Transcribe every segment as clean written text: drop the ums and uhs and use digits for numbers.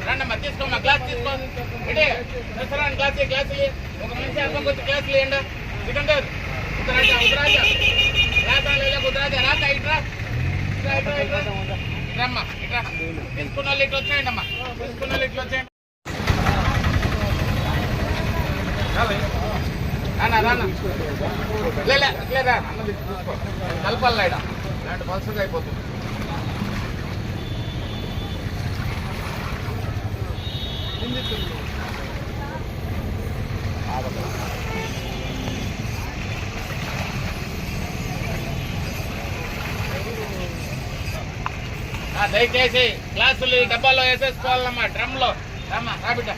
రండమ్మా తీసుకోమ్మా గ్లాస్ తీసుకో గ్లాస్ ఒక మనిషి అర్థంకి వచ్చి గ్లాసులు వేయండి సికందర్ ఉత్తరాజా ఉత్తరాజా రాక ఇట్రా రమ్మా ఇట్రా తీసుకున్న వాళ్ళు ఇట్లా వచ్చేయండి అమ్మా తీసుకున్న వాళ్ళు ఇట్లా వచ్చేయండి రానా లేదా కలపల్లా ఇడ ఇలాంటి పల్సగా అయిపోతుంది దయచేసి గ్లాసులు డబ్బాలో వేసేసుకోవాలమ్మా డ్రమ్లో రమ్మా రాబిడ్డ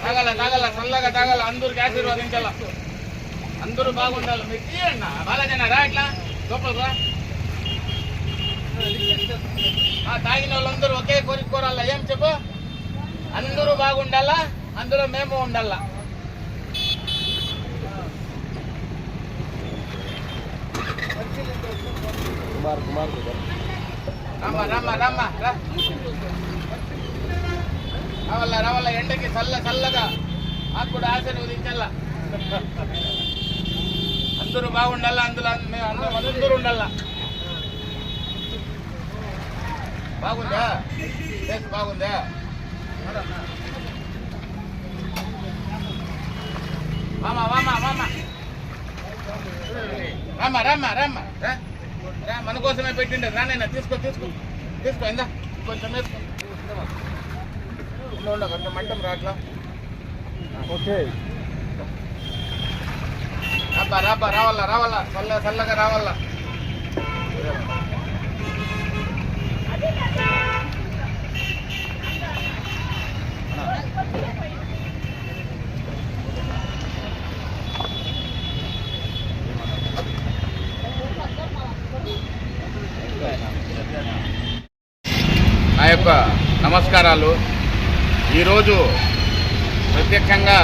తాగల చల్లగా తాగల అందరికి ఆశీర్వదించాల అందరూ బాగుండాలి మీరు తీయండి బాలాజన రా ఇట్లా లోపల రా తాగిన వాళ్ళందరూ ఒకే కోరిక కోరాలా ఏం చెప్పు అందరూ బాగుండాలా అందులో మేము ఉండాలా రమ్మా రావాల ఎండకి చల్లగా మాకు కూడా ఆశీర్వదించాల అందరూ బాగుండాలా అందులో అందరూ ఉండాలా బాగుందా బాగుందా రామా మన కోసమే పెట్టిండే రానైనా తీసుకో ఇందా కొంచెం వేసుకో కొంచెం మంటం రాట్లా ఓకే రావాలా చల్లగా రావాలా నా యొక్క నమస్కారాలు. ఈరోజు ప్రత్యక్షంగా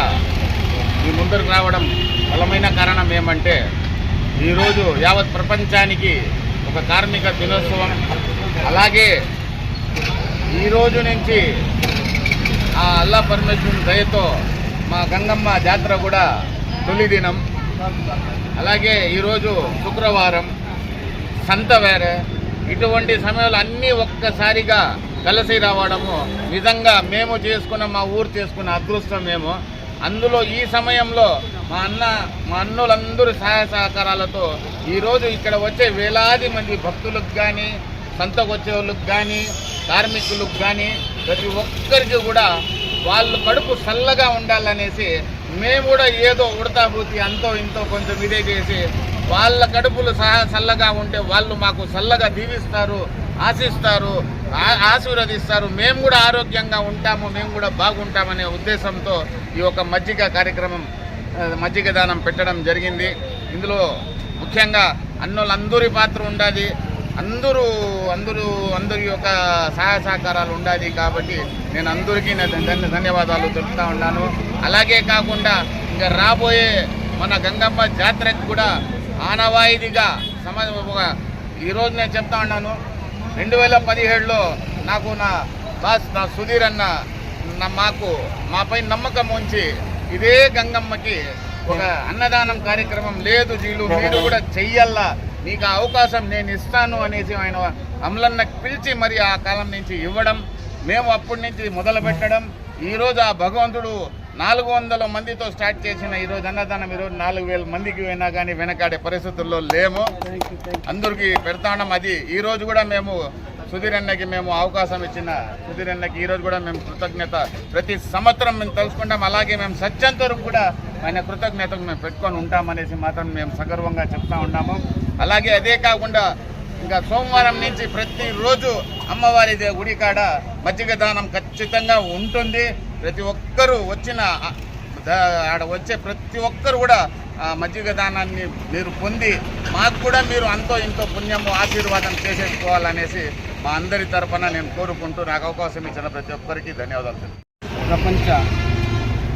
మీ ముందరకు రావడం బలమైన కారణం ఏమంటే ఈరోజు యావత్ ప్రపంచానికి ఒక కార్మిక దినోత్సవం. అలాగే ఈరోజు నుంచి ఆ అల్లా పరమేశ్వరుని దయతో మా గంగమ్మ జాతర కూడా తొలి దినం. అలాగే ఈరోజు శుక్రవారం సంత వేరే. ఇటువంటి సమయంలో అన్నీ ఒక్కసారిగా కలిసి రావడము నిజంగా మేము చేసుకున్న మా ఊరు చేసుకున్న అదృష్టం మేము. అందులో ఈ సమయంలో మా అన్నులందరూ సహాయ సహకారాలతో ఈరోజు ఇక్కడ వచ్చే వేలాది మంది భక్తులకు కానీ సంతకు వచ్చే వాళ్ళకి కానీ కార్మికులకు కానీ ప్రతి ఒక్కరికి కూడా వాళ్ళు కడుపు చల్లగా ఉండాలనేసి మేము కూడా ఏదో ఉడతాబూతి అంతో ఇంతో కొంచెం ఇదే చేసి వాళ్ళ కడుపులు చల్లగా ఉంటే వాళ్ళు మాకు చల్లగా దీవిస్తారు, ఆశిస్తారు, ఆశీర్వదిస్తారు. మేము కూడా ఆరోగ్యంగా ఉంటాము, మేము కూడా బాగుంటామనే ఉద్దేశంతో ఈ యొక్క మజ్జిగ కార్యక్రమం, మజ్జిగ దానం పెట్టడం జరిగింది. ఇందులో ముఖ్యంగా అన్నులందరి పాత్ర ఉండాలి, అందరి యొక్క సహాయ సహకారాలు ఉండాలి. కాబట్టి నేను అందరికీ ధన్యవాదాలు తెలుపుతూ ఉన్నాను. అలాగే కాకుండా ఇంకా రాబోయే మన గంగమ్మ జాతరకు కూడా ఆనవాయితీగా ఈరోజు నేను చెప్తా ఉన్నాను, 2017లో నాకు నా సుధీర్ అన్న మాపై నమ్మకం ఉంచి ఇదే గంగమ్మకి ఒక అన్నదానం కార్యక్రమం లేదు జీలు మీరు కూడా చెయ్యాలా, మీకు అవకాశం నేను ఇస్తాను అనేసి ఆయన అమలన్నకి పిలిచి మరి ఆ కాలం నుంచి ఇవ్వడం, మేము అప్పటి నుంచి మొదలు పెట్టడం. ఈరోజు ఆ భగవంతుడు 400 మందితో స్టార్ట్ చేసిన ఈరోజు అన్నదానం ఈరోజు 4000 మందికి అయినా కానీ వెనకాడే పరిస్థితుల్లో లేము, అందరికీ పెడతాం. అది ఈరోజు కూడా మేము సుధీర్ అన్నకి మేము అవకాశం ఇచ్చిన సుధీర్ అన్నకి ఈరోజు కూడా మేము కృతజ్ఞత ప్రతి సంవత్సరం మేము తెలుసుకుంటాం. అలాగే మేము సత్యంతరం కూడా ఆయన కృతజ్ఞతకు మేము పెట్టుకొని ఉంటామనేసి మాత్రం మేము సగర్వంగా చెప్తా ఉన్నాము. అలాగే అదే కాకుండా ఇంకా సోమవారం నుంచి ప్రతిరోజు అమ్మవారి గుడి కాడ మజ్జిగ దానం ఖచ్చితంగా ఉంటుంది. ప్రతి ఒక్కరూ ఆడ వచ్చే ప్రతి ఒక్కరు కూడా మజ్జిగ దానాన్ని మీరు పొంది మాకు కూడా మీరు అంతో ఇంతో పుణ్యము ఆశీర్వాదం చేసేసుకోవాలనేసి మా అందరి తరఫున నేను కోరుకుంటూ నాకు అవకాశం ఇచ్చిన ప్రతి ఒక్కరికి ధన్యవాదాలు. ప్రపంచ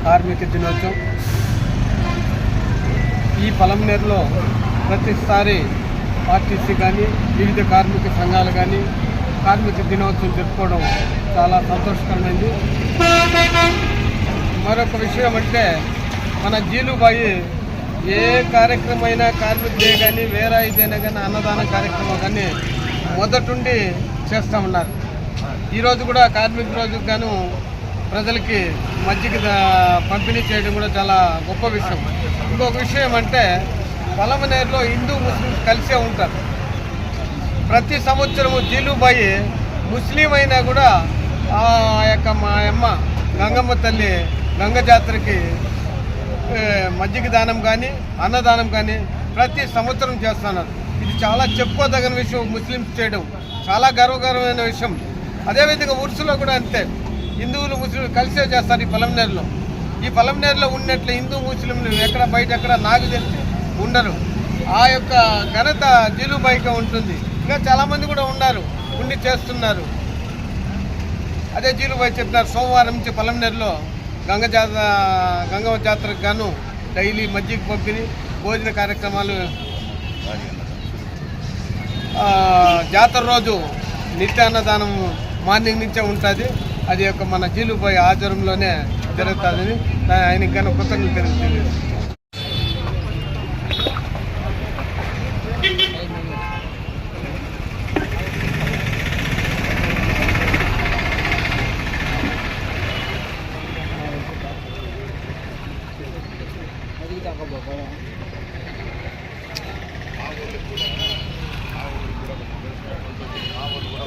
కార్మిక దినోత్సవం ఈ పొలంనేరులో ప్రతిసారి ఆర్టీసీ కానీ వివిధ కార్మిక సంఘాలు కానీ కార్మిక దినోత్సవం జరుపుకోవడం చాలా సంతోషకరమైంది. మరొక విషయం అంటే మన జీలుబాయి ఏ కార్యక్రమం అయినా కార్మిక డే కానీ వేరే ఇదైనా కానీ అన్నదాన కార్యక్రమం కానీ మొదటుండి చేస్తూ ఉన్నారు. ఈరోజు కూడా కార్మిక రోజుకు గాను ప్రజలకి మజ్జిగ పంపిణీ చేయడం కూడా చాలా గొప్ప విషయం. ఇంకొక విషయం అంటే పలమనేరులో హిందూ ముస్లిమ్స్ కలిసే ఉంటారు. ప్రతి సంవత్సరము జీలుబాయి ముస్లిం అయినా కూడా ఆ యొక్క మా అమ్మ గంగమ్మ తల్లి గంగ జాతరకి మజ్జిగ దానం కానీ అన్నదానం కానీ ప్రతి సంవత్సరం చేస్తున్నారు. ఇది చాలా చెప్పుకోదగిన విషయం. ముస్లిమ్స్ చేయడం చాలా గర్వకరమైన విషయం. అదేవిధంగా ఉర్సులో కూడా అంతే, హిందువులు ముస్లింలు కలిసే చేస్తారు. ఈ పలమనేరులో ఉన్నట్లు హిందూ ముస్లింలు ఎక్కడ బయట ఎక్కడ నాకు తెలిసి ఉండరు. ఆ యొక్క ఘనత జీలుబాయిగా ఉంటుంది. ఇంకా చాలామంది కూడా ఉండి చేస్తున్నారు. అదే జీలుబాయి చెప్పినారు, సోమవారం నుంచి పలమనేరులో గంగమ్మ జాతరకు గాను డైలీ మజ్జిగ పంపిణీ భోజన కార్యక్రమాలు, జాతర రోజు నిత్యాన్నదానం మార్నింగ్ నుంచే ఉంటుంది. అది యొక్క మన జీలుబాయి ఆధ్వర్యంలోనే జరుగుతుందని ఆయనకి కానీ కృతజ్ఞతలు తెలియజేస్తాను. ఆ ఊరు కూడా